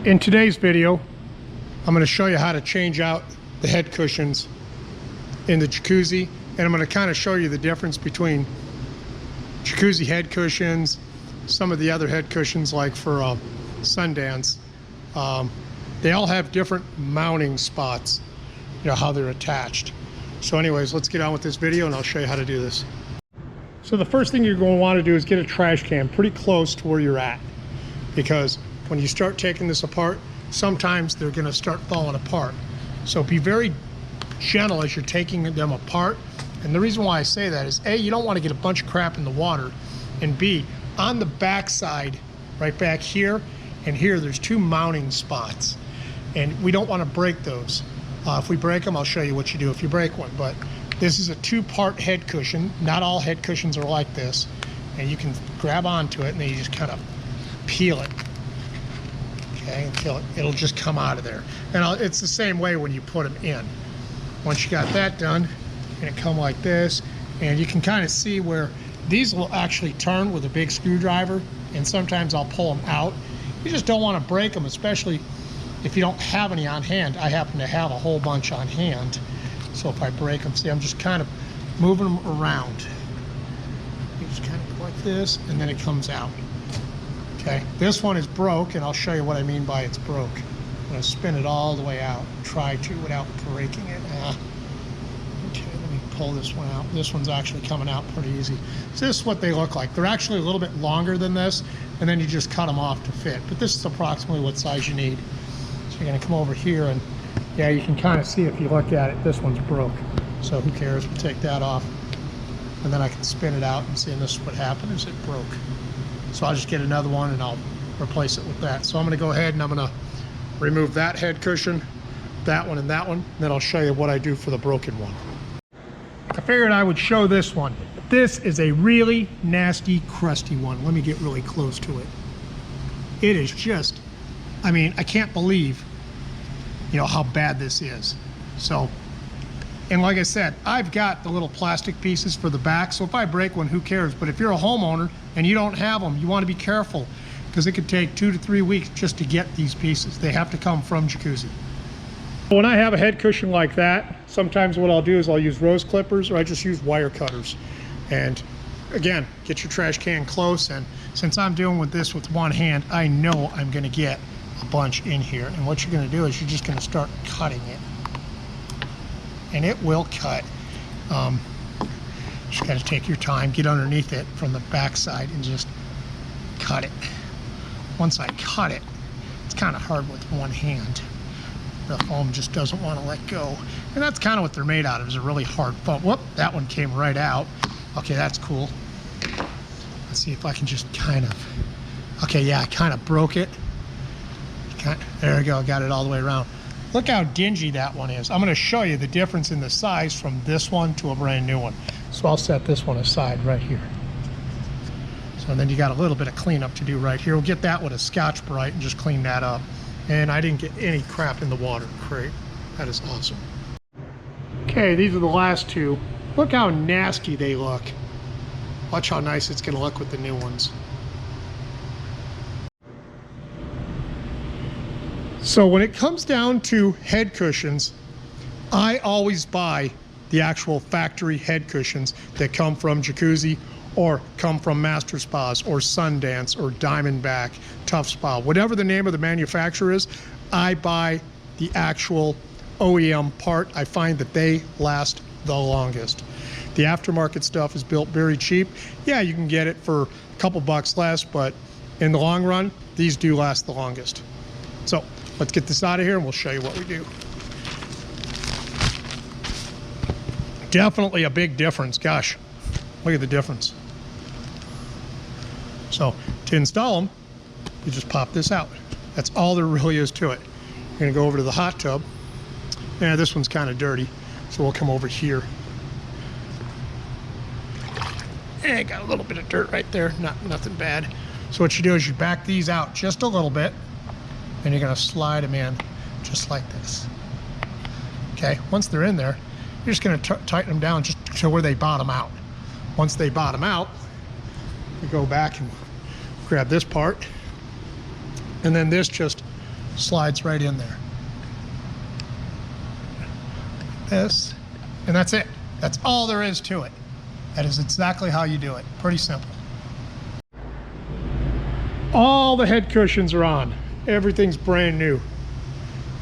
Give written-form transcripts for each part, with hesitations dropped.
In today's video, I'm going to show you how to change out the head cushions in the jacuzzi, and I'm going to kind of show you the difference between jacuzzi head cushions, some of the other head cushions like for Sundance. They all have different mounting spots, you know, how they're attached. So anyways, let's get on with this video and I'll show you how to do this. So the first thing you're going to want to do is get a trash can pretty close to where you're at, because when you start taking this apart, sometimes they're going to start falling apart. So be very gentle as you're taking them apart. And the reason why I say that is A, you don't want to get a bunch of crap in the water, and B, on the back side, right back here and here, there's two mounting spots, and we don't want to break those. If we break them, I'll show you what you do if you break one. But this is a two-part head cushion. Not all head cushions are like this, and you can grab onto it and then you just kind of peel it. Okay, until it'll just come out of there. And it's the same way when you put them in. Once you got that done, you're gonna come like this, and you can kind of see where these will actually turn with a big screwdriver, and sometimes I'll pull them out. You just don't want to break them, especially if you don't have any on hand. I happen to have a whole bunch on hand, so if I break them, see, I'm just kind of moving them around. You just kind of go like this, and then it comes out. Okay, this one is broke, and I'll show you what I mean by it's broke. I'm going to spin it all the way out, try to without breaking it. Okay, let me pull this one out. This one's actually coming out pretty easy. So this is what they look like. They're actually a little bit longer than this, and then you just cut them off to fit. But this is approximately what size you need. So you're going to come over here, and yeah, you can kind of see if you look at it, this one's broke. So who cares? We'll take that off, and then I can spin it out and see, and this is what happened, is it broke. So I'll just get another one and I'll replace it with that. So I'm going to go ahead and I'm going to remove that head cushion, that one, and that one. And then I'll show you what I do for the broken one. I figured I would show this one. This is a really nasty, crusty one. Let me get really close to it. It is just, I mean, I can't believe, you know, how bad this is. So, and like I said, I've got the little plastic pieces for the back, so if I break one, who cares? But if you're a homeowner and you don't have them, you want to be careful, because it could take 2 to 3 weeks just to get these pieces. They have to come from jacuzzi. When I have a head cushion like that, sometimes what I'll do is I'll use rose clippers, or I just use wire cutters. And again, get your trash can close, and since I'm dealing with this with one hand, I know I'm going to get a bunch in here. And what you're going to do is you're just going to start cutting it. And it will cut. Just got to take your time, get underneath it from the back side and just cut it. Once I cut it, it's kind of hard with one hand. The foam just doesn't want to let go. And that's kind of what they're made out of, is a really hard foam. Whoop, that one came right out. Okay, that's cool. Let's see if I can just kind of, okay, yeah, I kind of broke it. There we go, got it all the way around. Look how dingy that one is. I'm going to show you the difference in the size from this one to a brand new one. So I'll set this one aside right here. So then you got a little bit of cleanup to do right here. We'll get that with a Scotch-Brite and just clean that up. And I didn't get any crap in the water. Great. That is awesome. Okay, these are the last two. Look how nasty they look. Watch how nice it's going to look with the new ones. So when it comes down to head cushions, I always buy the actual factory head cushions that come from Jacuzzi or come from Master Spas or Sundance or Diamondback, Tough Spa, whatever the name of the manufacturer is. I buy the actual OEM part. I find that they last the longest. The aftermarket stuff is built very cheap. Yeah, you can get it for a couple bucks less, but in the long run, these do last the longest. So let's get this out of here and we'll show you what we do. Definitely a big difference. Gosh, look at the difference. So to install them, you just pop this out. That's all there really is to it. You're gonna go over to the hot tub. Yeah, this one's kind of dirty, so we'll come over here. And got a little bit of dirt right there, nothing bad. So what you do is you back these out just a little bit, and you're gonna slide them in just like this. Okay, once they're in there, you're just gonna tighten them down just to where they bottom out. Once they bottom out, you go back and grab this part, and then this just Slides right in there. This, and that's it. That's all there is to it. That is exactly how you do it. Pretty simple. All the head cushions are on. Everything's brand new.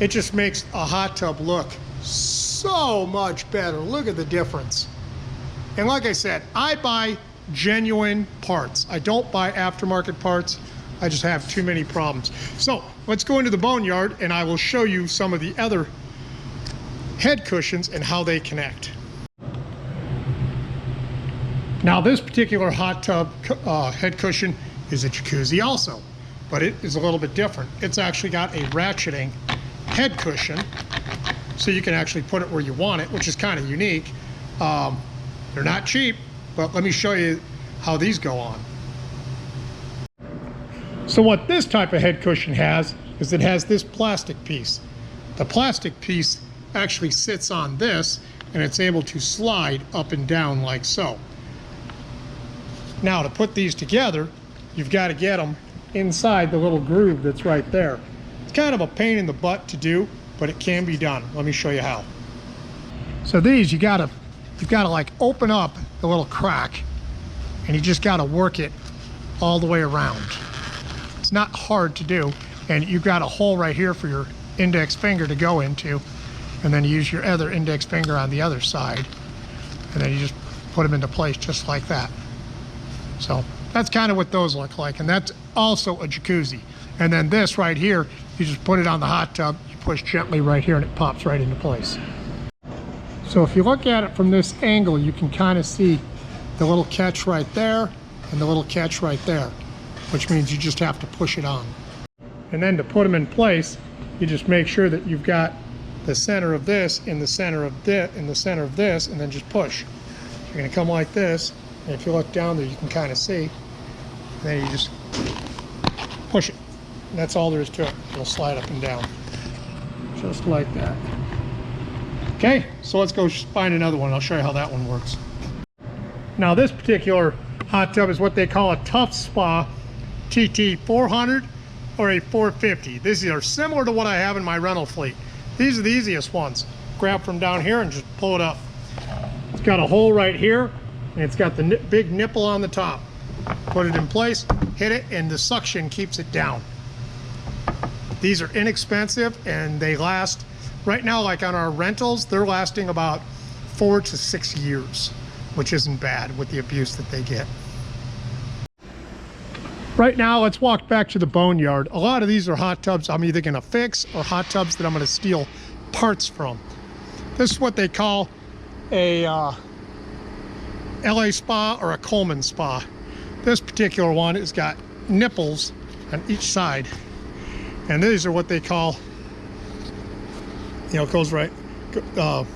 It just makes a hot tub look so much better. Look at the difference. And like I said, I buy genuine parts. I don't buy aftermarket parts. I just have too many problems. So let's go into the boneyard and I will show you some of the other head cushions and how they connect. Now this particular hot tub head cushion is a jacuzzi also, but it is a little bit different. It's actually got a ratcheting head cushion, so you can actually put it where you want it, which is kind of unique. They're not cheap, but let me show you how these go on. So what this type of head cushion has is it has this plastic piece. The plastic piece actually sits on this and it's able to slide up and down like so. Now to put these together, you've got to get them inside the little groove that's right there. It's kind of a pain in the butt to do, but it can be done. Let me show you how. So these, you've got to like open up the little crack and you just got to work it all the way around. It's not hard to do, and you've got a hole right here for your index finger to go into, and then you use your other index finger on the other side, and then you just put them into place just like that. So that's kind of what those look like, and that's also a jacuzzi. And then this right here, you just put it on the hot tub, you push gently right here and it pops right into place. So if you look at it from this angle, you can kind of see the little catch right there and the little catch right there, which means you just have to push it on. And then to put them in place, you just make sure that you've got the center of this in the center of this in the center of this, and then just push. You're going to come like this, and if you look down there, you can kind of see. And then you just push it. And that's all there is to it. It'll slide up and down, just like that. Okay, so let's go find another one. I'll show you how that one works. Now this particular hot tub is what they call a Tough Spa TT 400 or a 450. These are similar to what I have in my rental fleet. These are the easiest ones. Grab from down here and just pull it up. It's got a hole right here, and it's got the big nipple on the top. Put it in place, hit it, and the suction keeps it down. These are inexpensive and they last, right now like on our rentals, they're lasting about 4 to 6 years, which isn't bad with the abuse that they get. Right now, let's walk back to the boneyard. A lot of these are hot tubs I'm either gonna fix or hot tubs that I'm gonna steal parts from. This is what they call a LA spa or a Coleman spa. This particular one has got nipples on each side. And these are what they call, you know, it goes right, what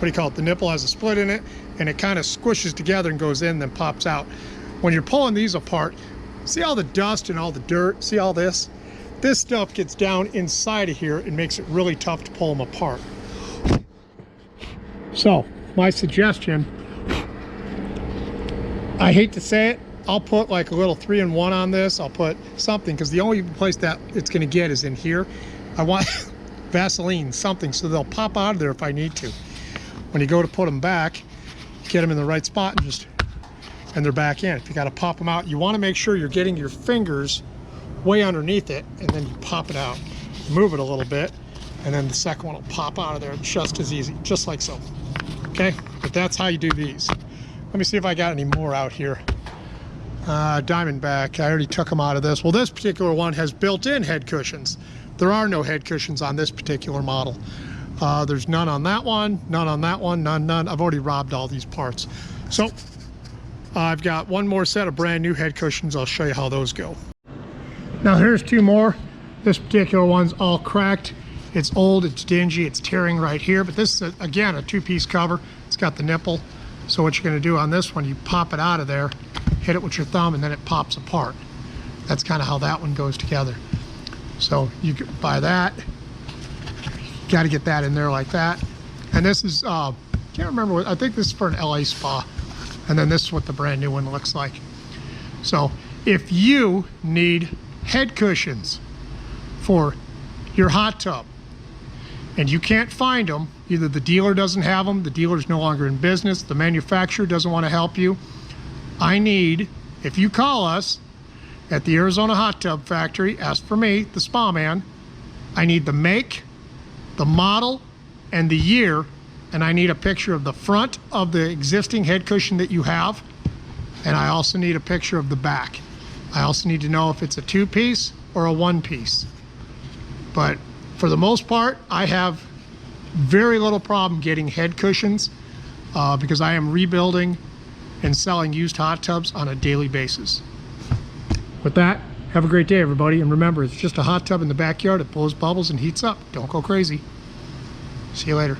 do you call it? The nipple has a split in it and it kind of squishes together and goes in, then pops out. When you're pulling these apart, see all the dust and all the dirt, see all this? This stuff gets down inside of here and makes it really tough to pull them apart. So, my suggestion, I hate to say it, I'll put like a little 3-in-1 on this. I'll put something, because the only place that it's gonna get is in here. I want Vaseline, something, so they'll pop out of there if I need to. When you go to put them back, get them in the right spot and they're back in. If you gotta pop them out, you wanna make sure you're getting your fingers way underneath it, and then you pop it out. Move it a little bit, and then the second one will pop out of there just as easy, just like so. Okay, but that's how you do these. Let me see if I got any more out here. Diamondback, I already took them out of this. Well, this particular one has built-in head cushions. There are no head cushions on this particular model. There's none on that one, none on that one, none. I've already robbed all these parts. So I've got one more set of brand new head cushions. I'll show you how those go. Now here's two more. This particular one's all cracked. It's old, it's dingy, it's tearing right here, but this is, again, a two-piece cover. It's got the nipple. So what you're gonna do on this one, you pop it out of there, hit it with your thumb, and then it pops apart. That's kind of how that one goes together. So you could buy that. You got to get that in there like that. And this is, can't remember what, I think this is for an LA spa. And then this is what the brand new one looks like. So if you need head cushions for your hot tub and you can't find them, either the dealer doesn't have them, the dealer's no longer in business, the manufacturer doesn't want to help you, I need, if you call us at the Arizona Hot Tub Factory, ask for me, the Spa Man, I need the make, the model, and the year, and I need a picture of the front of the existing head cushion that you have, and I also need a picture of the back. I also need to know if it's a 2-piece or a 1-piece. But for the most part, I have very little problem getting head cushions because I am rebuilding and selling used hot tubs on a daily basis. With that, have a great day, everybody. And remember, it's just a hot tub in the backyard. It blows bubbles and heats up. Don't go crazy. See you later.